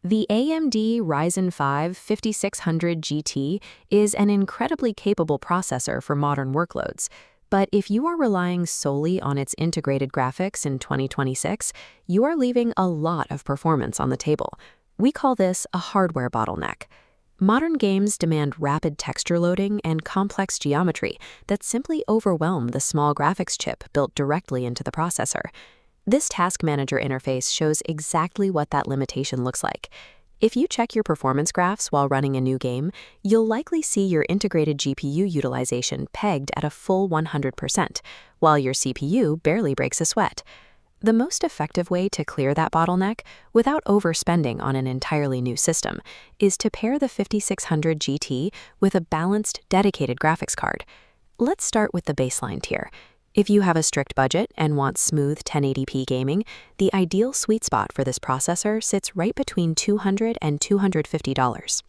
The AMD Ryzen 5 5600 GT is an incredibly capable processor for modern workloads, but if you are relying solely on its integrated graphics in 2026, you are leaving a lot of performance on the table. We call this a hardware bottleneck. Modern games demand rapid texture loading and complex geometry that simply overwhelm the small graphics chip built directly into the processor. This task manager interface shows exactly what that limitation looks like. If you check your performance graphs while running a new game, you'll likely see your integrated GPU utilization pegged at a full 100%, while your CPU barely breaks a sweat. The most effective way to clear that bottleneck without overspending on an entirely new system is to pair the 5600 GT with a balanced, dedicated graphics card. Let's start with the baseline tier. If you have a strict budget and want smooth 1080p gaming, the ideal sweet spot for this processor sits right between $200 and $250.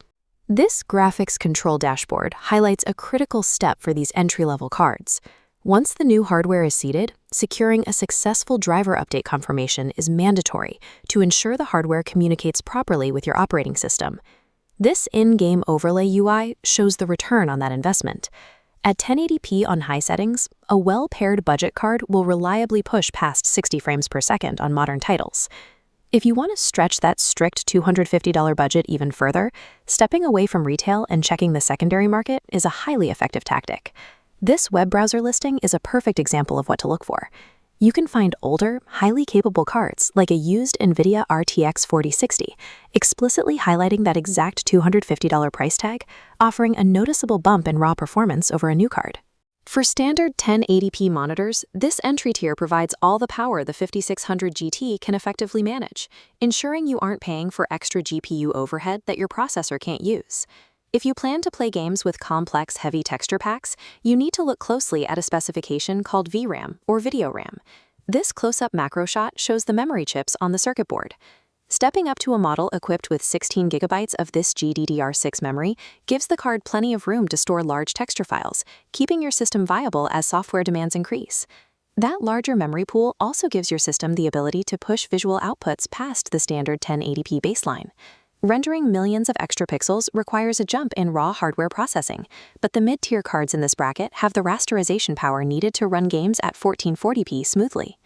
This graphics control dashboard highlights a critical step for these entry-level cards. Once the new hardware is seated, securing a successful driver update confirmation is mandatory to ensure the hardware communicates properly with your operating system. This in-game overlay UI shows the return on that investment. At 1080p on high settings, a well-paired budget card will reliably push past 60 frames per second on modern titles. If you want to stretch that strict $250 budget even further, stepping away from retail and checking the secondary market is a highly effective tactic. This web browser listing is a perfect example of what to look for. You can find older, highly capable cards like a used Nvidia RTX 4060, explicitly highlighting that exact $250 price tag, offering a noticeable bump in raw performance over a new card. For standard 1080p monitors, this entry tier provides all the power the 5600 GT can effectively manage, ensuring you aren't paying for extra GPU overhead that your processor can't use. If you plan to play games with complex, heavy texture packs, you need to look closely at a specification called VRAM, or video RAM. This close-up macro shot shows the memory chips on the circuit board. Stepping up to a model equipped with 16 gigabytes of this GDDR6 memory gives the card plenty of room to store large texture files, keeping your system viable as software demands increase. That larger memory pool also gives your system the ability to push visual outputs past the standard 1080p baseline. Rendering millions of extra pixels requires a jump in raw hardware processing, but the mid-tier cards in this bracket have the rasterization power needed to run games at 1440p smoothly.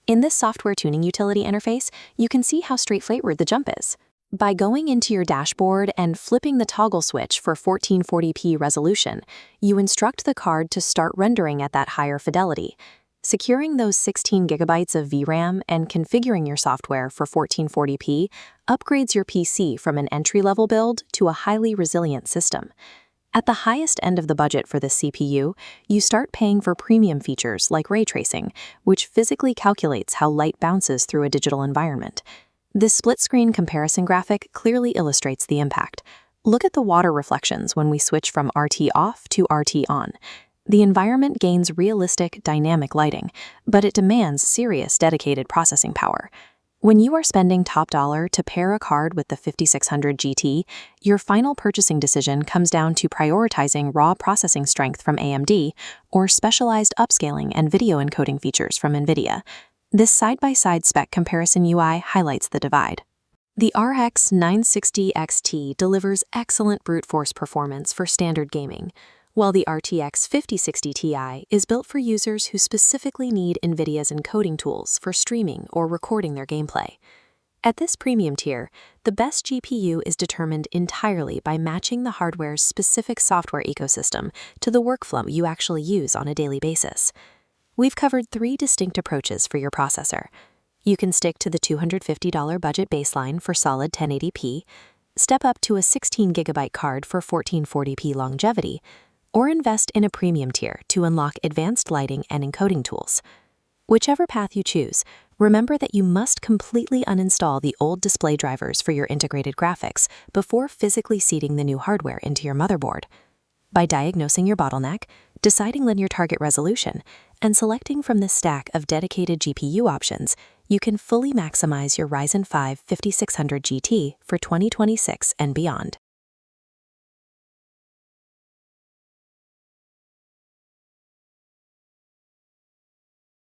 In this software tuning utility interface, you can see how straightforward the jump is. By going into your dashboard and flipping the toggle switch for 1440p resolution, you instruct the card to start rendering at that higher fidelity. Securing those 16 gigabytes of VRAM and configuring your software for 1440p upgrades your PC from an entry-level build to a highly resilient system. At the highest end of the budget for this CPU, you start paying for premium features like ray tracing, which physically calculates how light bounces through a digital environment. This split-screen comparison graphic clearly illustrates the impact. Look at the water reflections when we switch from RT off to RT on. The environment gains realistic, dynamic lighting, but it demands serious, dedicated processing power. When you are spending top dollar to pair a card with the 5600 GT, your final purchasing decision comes down to prioritizing raw processing strength from AMD or specialized upscaling and video encoding features from Nvidia. This side-by-side spec comparison UI highlights the divide. The RX 960 XT delivers excellent brute force performance for standard gaming, while the RTX 5060 Ti is built for users who specifically need Nvidia's encoding tools for streaming or recording their gameplay. At this premium tier, the best GPU is determined entirely by matching the hardware's specific software ecosystem to the workflow you actually use on a daily basis. We've covered 3 distinct approaches for your processor. You can stick to the $250 budget baseline for solid 1080p, step up to a 16 gigabyte card for 1440p longevity, or invest in a premium tier to unlock advanced lighting and encoding tools. Whichever path you choose, remember that you must completely uninstall the old display drivers for your integrated graphics before physically seating the new hardware into your motherboard. By diagnosing your bottleneck, deciding linear target resolution, and selecting from this stack of dedicated GPU options, you can fully maximize your Ryzen 5 5600 GT for 2026 and beyond.